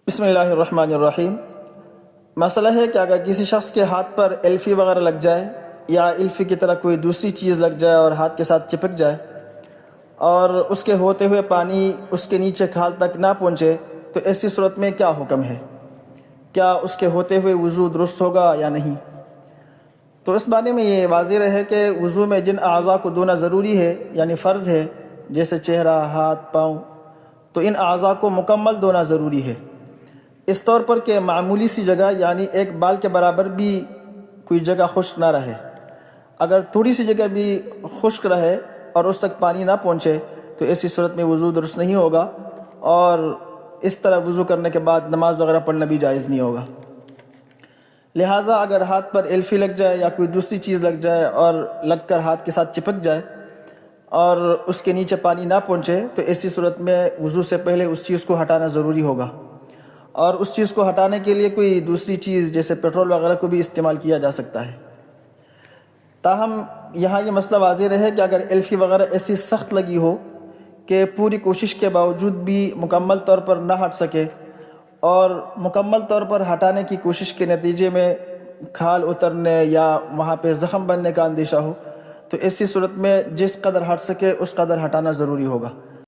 بسم اللہ الرحمن الرحیم۔ مسئلہ ہے کہ اگر کسی شخص کے ہاتھ پر ایلفی وغیرہ لگ جائے یا ایلفی کی طرح کوئی دوسری چیز لگ جائے اور ہاتھ کے ساتھ چپک جائے اور اس کے ہوتے ہوئے پانی اس کے نیچے کھال تک نہ پہنچے تو ایسی صورت میں کیا حکم ہے؟ کیا اس کے ہوتے ہوئے وضو درست ہوگا یا نہیں؟ تو اس بارے میں یہ واضح رہے کہ وضو میں جن اعضاء کو دھونا ضروری ہے یعنی فرض ہے، جیسے چہرہ، ہاتھ، پاؤں، تو ان اعضاء کو مکمل دھونا ضروری ہے، اس طور پر کہ معمولی سی جگہ یعنی ایک بال کے برابر بھی کوئی جگہ خشک نہ رہے۔ اگر تھوڑی سی جگہ بھی خشک رہے اور اس تک پانی نہ پہنچے تو ایسی صورت میں وضو درست نہیں ہوگا، اور اس طرح وضو کرنے کے بعد نماز وغیرہ پڑھنا بھی جائز نہیں ہوگا۔ لہٰذا اگر ہاتھ پر ایلفی لگ جائے یا کوئی دوسری چیز لگ جائے اور لگ کر ہاتھ کے ساتھ چپک جائے اور اس کے نیچے پانی نہ پہنچے تو ایسی صورت میں وضو سے پہلے اس چیز کو ہٹانا ضروری ہوگا، اور اس چیز کو ہٹانے کے لیے کوئی دوسری چیز جیسے پیٹرول وغیرہ کو بھی استعمال کیا جا سکتا ہے۔ تاہم یہاں یہ مسئلہ واضح رہے کہ اگر ایلفی وغیرہ ایسی سخت لگی ہو کہ پوری کوشش کے باوجود بھی مکمل طور پر نہ ہٹ سکے اور مکمل طور پر ہٹانے کی کوشش کے نتیجے میں کھال اترنے یا وہاں پہ زخم بننے کا اندیشہ ہو تو ایسی صورت میں جس قدر ہٹ سکے اس قدر ہٹانا ضروری ہوگا۔